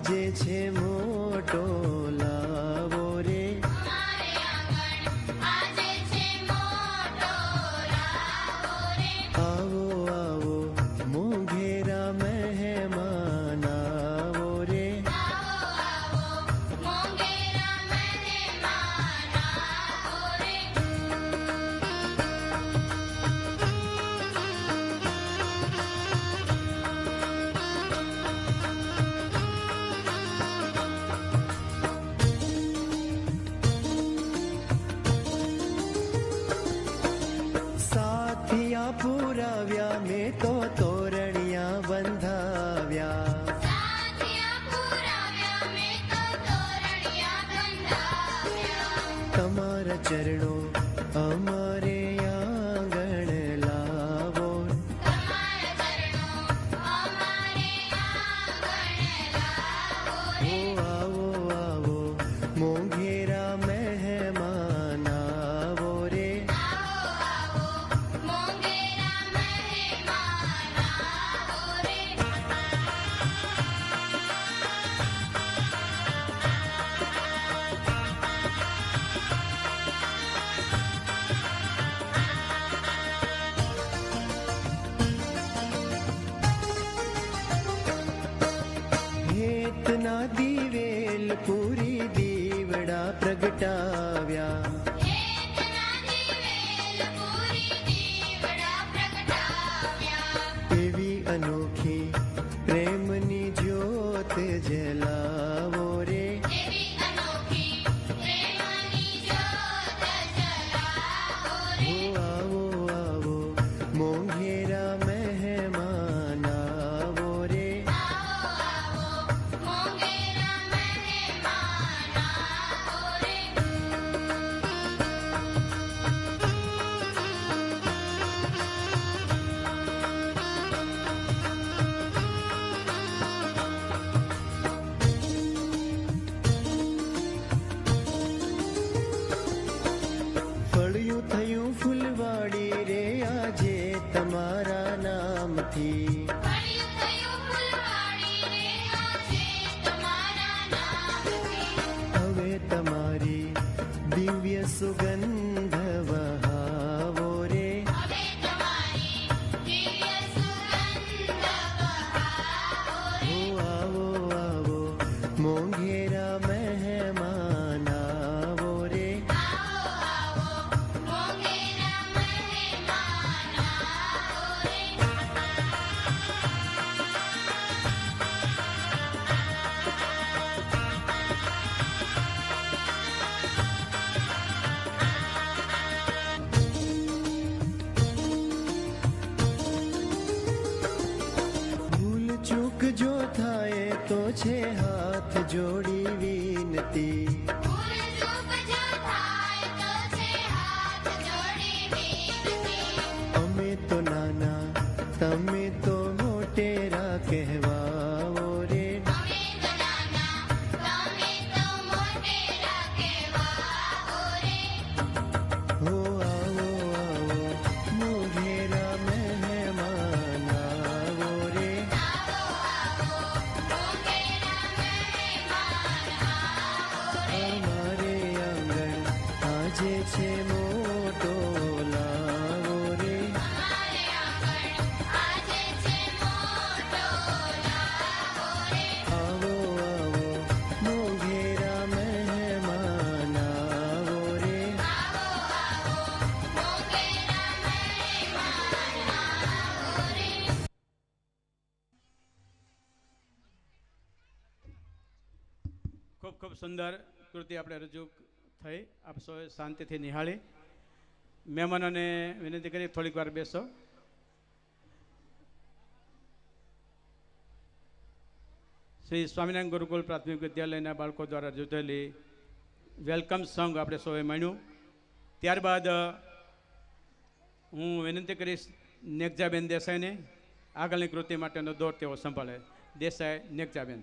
આજે છે મોટો લાવો રે, આવો આવો મોંઘેરા મહેમાન આવો રે, સાથિયા પુરાવ્યા મેં તો તોરણિયા બંધાવ્યા, તમારા ચરણો અમારે આંગણ લાવો, ઓ આવો આવો મોંઘેરા મહેમાન આવો રે, હેતના દિવેલ પૂરી દીવડા પ્રગટાવ્યા, એવી અનોખી પ્રેમની જ્યોત જલાવો રે, ઓ આવો આવો મોંઘેરા મહેમાન આવો રે, ફળિયું થયું ફૂલવાડી રે આજે તમારા નામથી, હવે તમારી દિવ્ય સુગંધ વહાવો રે, ઓ આવો આવો મોંઘેરા મહેમાન આવો રે, ભૂલ ચૂક જો થાય તો છે હાથ જોડી વિનતી, અમે તો નાના તમે તો મોટેરા કહેવાઓ રે, હો આવો આવો મોંઘેરા મહેમાન આવો રે, અમારે આંગણ આજે છે મોટો લાવો રે, આવો આવો મોંઘેરા મહેમાન આવો રે, ખૂબ ખૂબ સુંદર કૃતિ આપણે રજૂ થઈ. આપ સૌએ શાંતિથી નિહાળી. મહેમાનોને વિનંતી કરી થોડીક વાર બેસો. શ્રી સ્વામિનારાયણ ગુરુકુલ પ્રાથમિક વિદ્યાલયના બાળકો દ્વારા રજૂ થયેલી વેલકમ સોંગ આપણે સૌએ માણ્યું. ત્યારબાદ હું વિનંતી કરીશ નેકજાબેન દેસાઈને આગળની કૃતિ માટેનો દોર તેઓ સંભાળે. દેસાઈ નેકજાબેન.